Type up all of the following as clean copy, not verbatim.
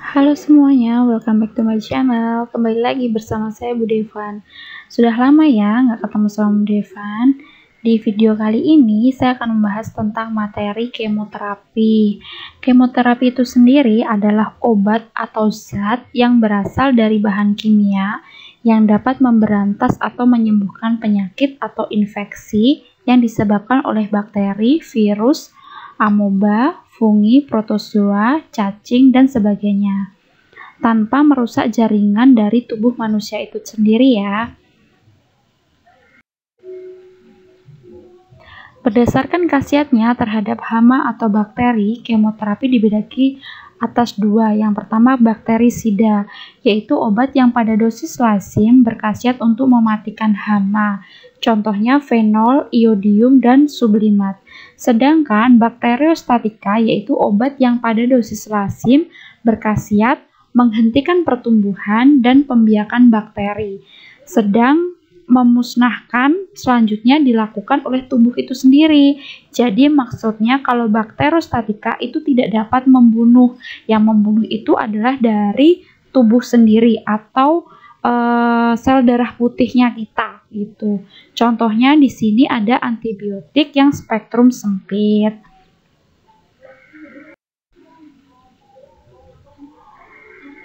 Halo semuanya, welcome back to my channel. Kembali lagi bersama saya Bu Devan. Sudah lama ya nggak ketemu sama Bu Devan. Di video kali ini saya akan membahas tentang materi kemoterapi. Kemoterapi itu sendiri adalah obat atau zat yang berasal dari bahan kimia yang dapat memberantas atau menyembuhkan penyakit atau infeksi yang disebabkan oleh bakteri, virus, amoeba, fungi, protozoa, cacing, dan sebagainya, tanpa merusak jaringan dari tubuh manusia itu sendiri ya. Berdasarkan khasiatnya terhadap hama atau bakteri, kemoterapi dibagi atas dua. Yang pertama bakterisida, yaitu obat yang pada dosis lazim berkhasiat untuk mematikan hama. Contohnya fenol, iodium, dan sublimat. Sedangkan bakteriostatika yaitu obat yang pada dosis lazim berkhasiat menghentikan pertumbuhan dan pembiakan bakteri. Sedang memusnahkan selanjutnya dilakukan oleh tubuh itu sendiri. Jadi maksudnya kalau bakteriostatika itu tidak dapat membunuh. Yang membunuh itu adalah dari tubuh sendiri atau sel darah putihnya kita gitu. Contohnya di sini ada antibiotik yang spektrum sempit.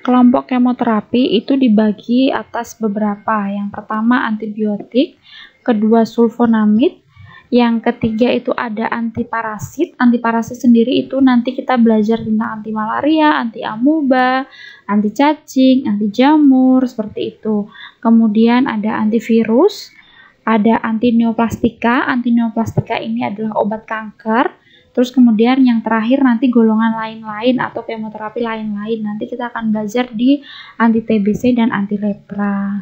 Kelompok kemoterapi itu dibagi atas beberapa. Yang pertama antibiotik, kedua sulfonamid, yang ketiga itu ada antiparasit. Antiparasit sendiri itu nanti kita belajar tentang anti malaria, anti amoeba, anti cacing, anti jamur, seperti itu. Kemudian ada antivirus, ada anti neoplastika. Anti neoplastika ini adalah obat kanker. Terus kemudian yang terakhir nanti golongan lain-lain atau kemoterapi lain-lain. Nanti kita akan belajar di anti TBC dan anti lepra.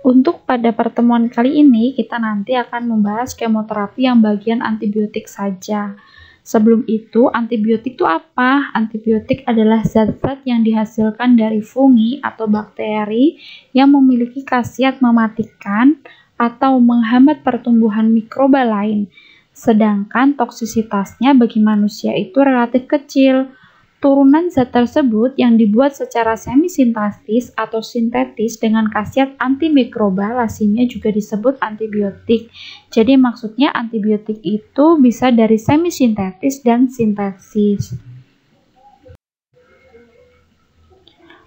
Untuk pada pertemuan kali ini, kita nanti akan membahas kemoterapi yang bagian antibiotik saja. Sebelum itu, antibiotik itu apa? Antibiotik adalah zat-zat yang dihasilkan dari fungi atau bakteri yang memiliki khasiat mematikan atau menghambat pertumbuhan mikroba lain. Sedangkan toksisitasnya bagi manusia itu relatif kecil. Turunan zat tersebut yang dibuat secara semisintetis atau sintetis dengan khasiat antimikroba lazimnya juga disebut antibiotik. Jadi maksudnya antibiotik itu bisa dari semisintetis dan sintetis.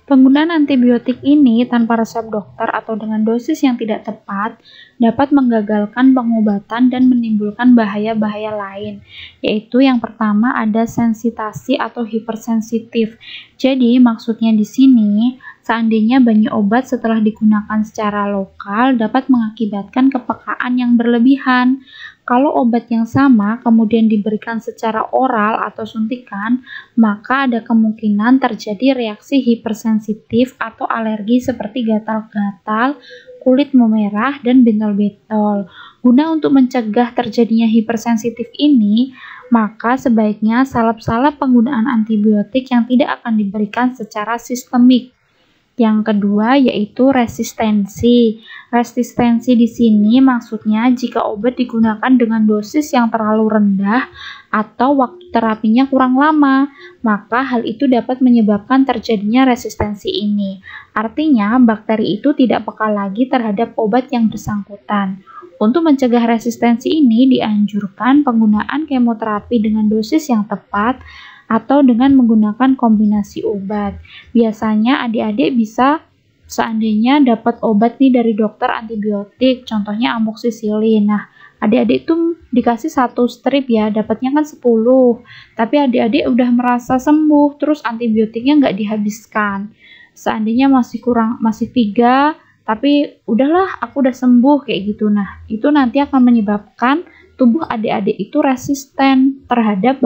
Penggunaan antibiotik ini tanpa resep dokter atau dengan dosis yang tidak tepat dapat menggagalkan pengobatan dan menimbulkan bahaya-bahaya lain, yaitu yang pertama ada sensitasi atau hipersensitif. Jadi maksudnya di sini, seandainya banyak obat setelah digunakan secara lokal dapat mengakibatkan kepekaan yang berlebihan. Kalau obat yang sama kemudian diberikan secara oral atau suntikan, maka ada kemungkinan terjadi reaksi hipersensitif atau alergi seperti gatal-gatal, kulit memerah, dan bentol-bentol. Guna untuk mencegah terjadinya hipersensitif ini, maka sebaiknya salep-salep penggunaan antibiotik yang tidak akan diberikan secara sistemik. Yang kedua yaitu resistensi. Resistensi di sini maksudnya jika obat digunakan dengan dosis yang terlalu rendah atau waktu terapinya kurang lama, maka hal itu dapat menyebabkan terjadinya resistensi ini. Artinya bakteri itu tidak peka lagi terhadap obat yang bersangkutan. Untuk mencegah resistensi ini dianjurkan penggunaan kemoterapi dengan dosis yang tepat atau dengan menggunakan kombinasi obat. Biasanya adik-adik bisa seandainya dapat obat nih dari dokter antibiotik, contohnya amoksisilin. Nah, adik-adik tuh dikasih 1 strip ya, dapatnya kan 10. Tapi adik-adik udah merasa sembuh, terus antibiotiknya nggak dihabiskan. Seandainya masih 3, tapi udahlah aku udah sembuh kayak gitu. Nah, itu nanti akan menyebabkan tubuh adik-adik itu resisten terhadap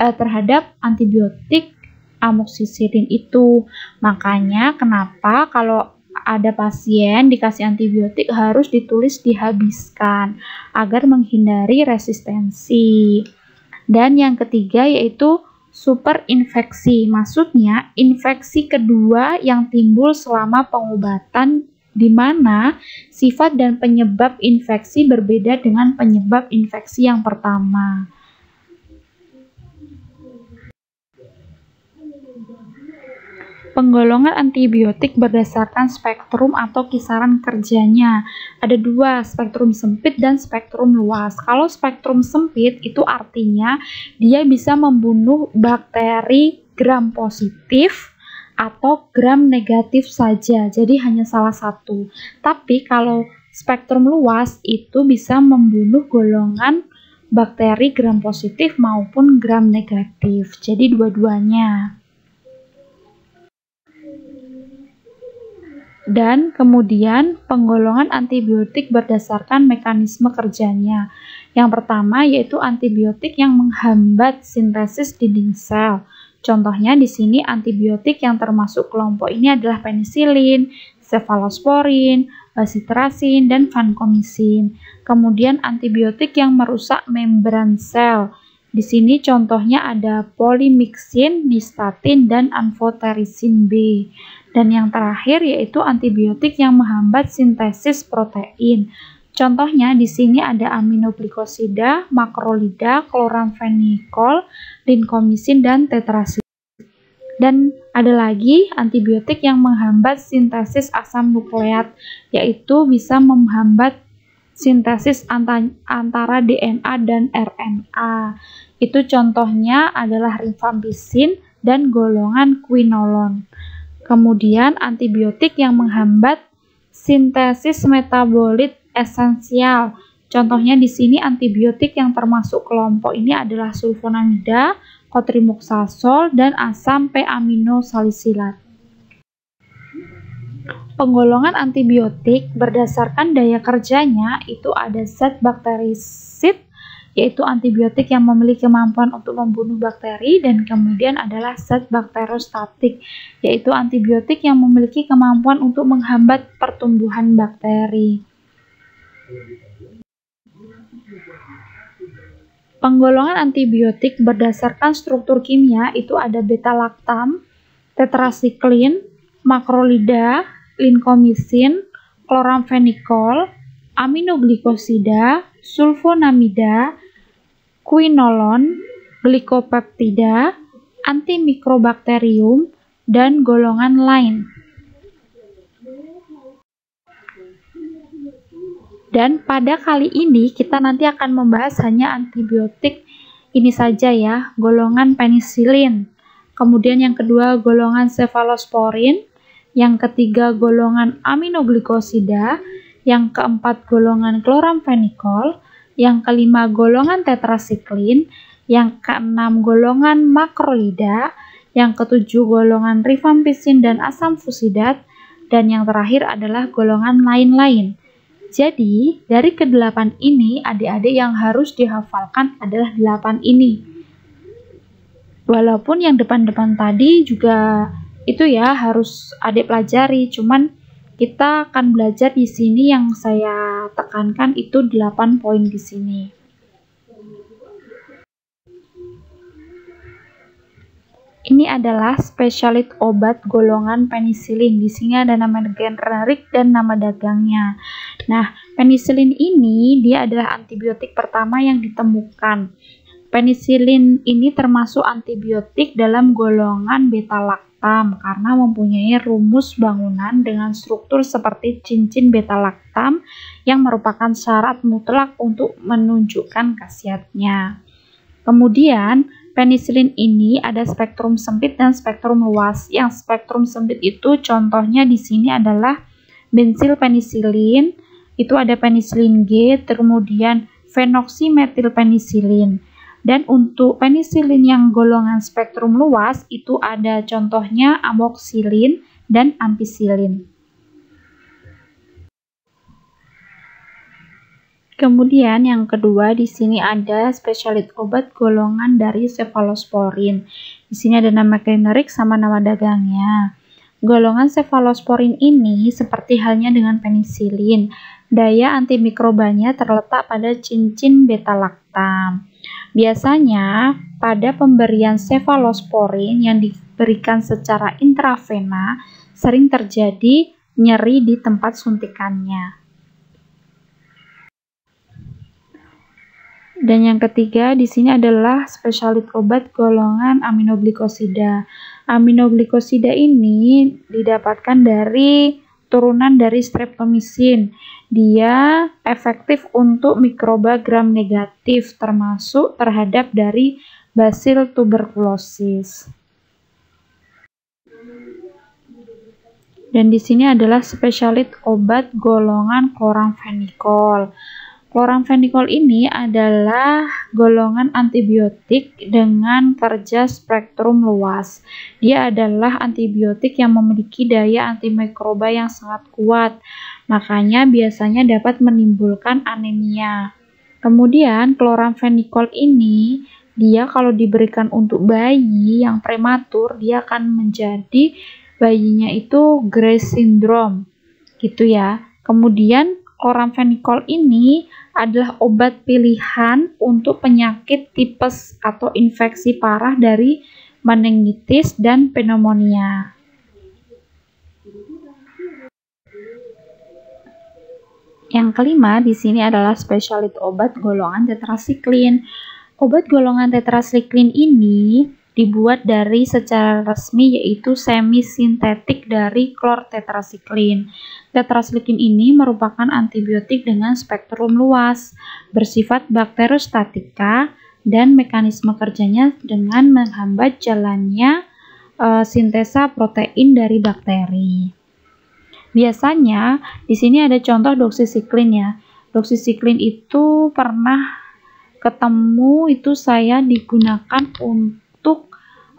terhadap antibiotik amoksisilin itu. Makanya kenapa kalau ada pasien dikasih antibiotik harus ditulis dihabiskan agar menghindari resistensi. Dan yang ketiga yaitu superinfeksi. Maksudnya infeksi kedua yang timbul selama pengobatan di mana sifat dan penyebab infeksi berbeda dengan penyebab infeksi yang pertama. Penggolongan antibiotik berdasarkan spektrum atau kisaran kerjanya. Ada dua, spektrum sempit dan spektrum luas. Kalau spektrum sempit itu artinya dia bisa membunuh bakteri gram positif atau gram negatif saja. Jadi hanya salah satu. Tapi kalau spektrum luas itu bisa membunuh golongan bakteri gram positif maupun gram negatif. Jadi dua-duanya. Dan kemudian penggolongan antibiotik berdasarkan mekanisme kerjanya. Yang pertama yaitu antibiotik yang menghambat sintesis dinding sel. Contohnya di sini antibiotik yang termasuk kelompok ini adalah penisilin, cefalosporin, bacitracin, dan vancomycin. Kemudian antibiotik yang merusak membran sel. Di sini contohnya ada polymyxin, nystatin, dan amphotericin B. Dan yang terakhir yaitu antibiotik yang menghambat sintesis protein. Contohnya di sini ada aminoglikosida, makrolida, chloramphenicol, lincomycin, dan tetrasid. Dan ada lagi antibiotik yang menghambat sintesis asam nukleat, yaitu bisa menghambat sintesis antara DNA dan RNA. Itu contohnya adalah rifampicin dan golongan quinolone. Kemudian antibiotik yang menghambat sintesis metabolit esensial. Contohnya di sini antibiotik yang termasuk kelompok ini adalah sulfonamida, cotrimoxazole, dan asam p-aminosalisilat. Penggolongan antibiotik berdasarkan daya kerjanya itu ada zat bakterisid, yaitu antibiotik yang memiliki kemampuan untuk membunuh bakteri, dan kemudian adalah zat bakterostatik, yaitu antibiotik yang memiliki kemampuan untuk menghambat pertumbuhan bakteri. Penggolongan antibiotik berdasarkan struktur kimia itu ada beta-laktam, tetrasiklin, makrolida, lincomycin, chloramphenicol, aminoglikosida, sulfonamida, quinolone, glikopeptida, antimikrobakterium, dan golongan lain. Dan pada kali ini kita nanti akan membahas hanya antibiotik ini saja ya, golongan penisilin. Kemudian yang kedua golongan cefalosporin, yang ketiga golongan aminoglikosida, yang keempat golongan chloramphenicol, yang kelima golongan tetrasiklin, yang keenam golongan makrolida, yang ketujuh golongan rifampicin dan asam fusidat, dan yang terakhir adalah golongan lain-lain. Jadi, dari ke-8 ini, adik-adik yang harus dihafalkan adalah 8 ini. Walaupun yang depan-depan tadi juga itu ya harus adik pelajari, cuman kita akan belajar di sini yang saya tekankan itu 8 poin di sini. Ini adalah spesialit obat golongan penisilin. Di sini ada nama generik dan nama dagangnya. Nah, penisilin ini dia adalah antibiotik pertama yang ditemukan. Penisilin ini termasuk antibiotik dalam golongan beta-laktam karena mempunyai rumus bangunan dengan struktur seperti cincin beta-laktam yang merupakan syarat mutlak untuk menunjukkan khasiatnya. Kemudian, penisilin ini ada spektrum sempit dan spektrum luas. Yang spektrum sempit itu contohnya di sini adalah bensil penisilin, itu ada penisilin G, kemudian phenoxymetilpenisilin. Dan untuk penisilin yang golongan spektrum luas itu ada contohnya amoxicillin dan ampicillin. Kemudian yang kedua di sini ada spesialit obat golongan dari cefalosporin. Di sini ada nama generik sama nama dagangnya. Golongan cefalosporin ini seperti halnya dengan penisilin, daya antimikrobanya terletak pada cincin beta-laktam. Biasanya pada pemberian cefalosporin yang diberikan secara intravena sering terjadi nyeri di tempat suntikannya. Dan yang ketiga di sini adalah spesialit obat golongan aminoglikosida. Aminoglikosida ini didapatkan dari turunan dari streptomisin. Dia efektif untuk mikroba gram negatif, termasuk terhadap dari Bacil tuberculosis. Dan di sini adalah spesialit obat golongan chloramphenicol. Chloramphenicol ini adalah golongan antibiotik dengan kerja spektrum luas. Dia adalah antibiotik yang memiliki daya antimikroba yang sangat kuat, makanya biasanya dapat menimbulkan anemia. Kemudian chloramphenicol ini, dia kalau diberikan untuk bayi yang prematur, dia akan menjadi bayinya itu Grace syndrome, gitu ya. Kemudian chloramphenicol ini adalah obat pilihan untuk penyakit tipes atau infeksi parah dari meningitis dan pneumonia. Yang kelima di sini adalah spesialit obat golongan tetrasiklin. Obat golongan tetrasiklin ini dibuat dari secara resmi yaitu semi-sintetik dari klortetrasiklin. Tetrasiklin ini merupakan antibiotik dengan spektrum luas, bersifat bakteriostatika, dan mekanisme kerjanya dengan menghambat jalannya sintesa protein dari bakteri. Biasanya di sini ada contoh doksisiklin ya. Doksisiklin itu pernah ketemu itu saya digunakan untuk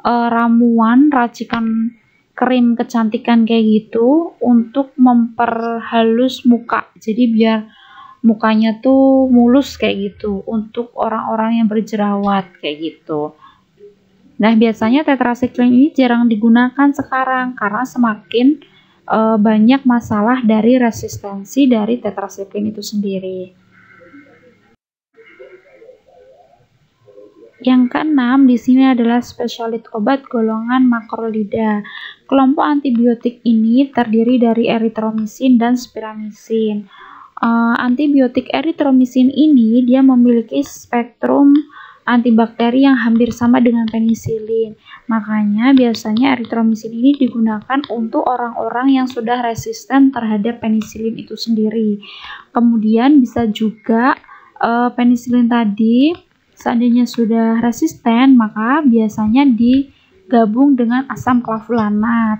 ramuan racikan krim kecantikan kayak gitu untuk memperhalus muka. Jadi biar mukanya tuh mulus kayak gitu untuk orang-orang yang berjerawat kayak gitu. Nah, biasanya tetrasiklin ini jarang digunakan sekarang karena semakin banyak masalah dari resistensi dari tetrasiklin itu sendiri. Yang keenam di sini adalah spesialit obat golongan makrolida. Kelompok antibiotik ini terdiri dari eritromisin dan spiramisin. Antibiotik eritromisin ini dia memiliki spektrum antibakteri yang hampir sama dengan penisilin. Makanya biasanya eritromisin ini digunakan untuk orang-orang yang sudah resisten terhadap penisilin itu sendiri. Kemudian bisa juga penisilin tadi seandainya sudah resisten, maka biasanya digabung dengan asam clavulanat.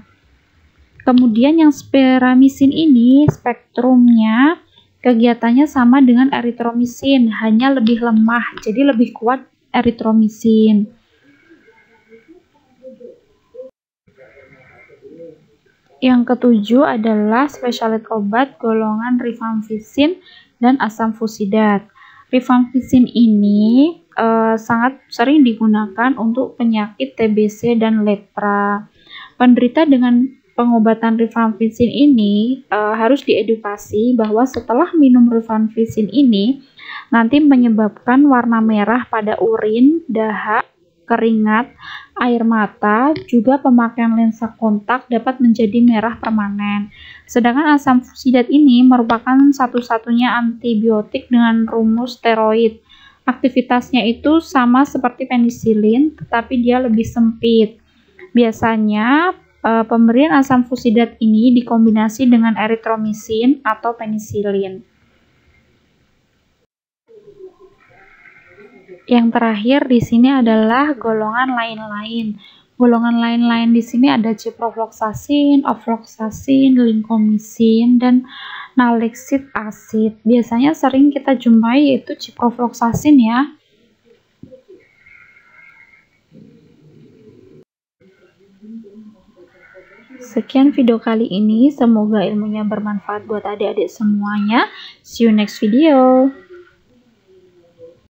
Kemudian yang spiramisin ini spektrumnya kegiatannya sama dengan eritromisin, hanya lebih lemah, jadi lebih kuat eritromisin. Yang ketujuh adalah spesialit obat golongan rifampicin dan asam fusidat. Rifampicin ini sangat sering digunakan untuk penyakit TBC dan lepra. Penderita dengan pengobatan rifampicin ini harus diedukasi bahwa setelah minum rifampicin ini nanti menyebabkan warna merah pada urin, dahak, keringat, air mata, juga pemakaian lensa kontak dapat menjadi merah permanen. Sedangkan asam fusidat ini merupakan satu-satunya antibiotik dengan rumus steroid. Aktivitasnya itu sama seperti penisilin, tetapi dia lebih sempit. Biasanya pemberian asam fusidat ini dikombinasi dengan eritromisin atau penisilin. Yang terakhir di sini adalah golongan lain-lain. Golongan lain-lain di sini ada ciprofloxacin, ofloxacin, lincomycin, dan nalixic acid. Biasanya sering kita jumpai yaitu ciprofloxacin ya. Sekian video kali ini, semoga ilmunya bermanfaat buat adik-adik semuanya. See you next video.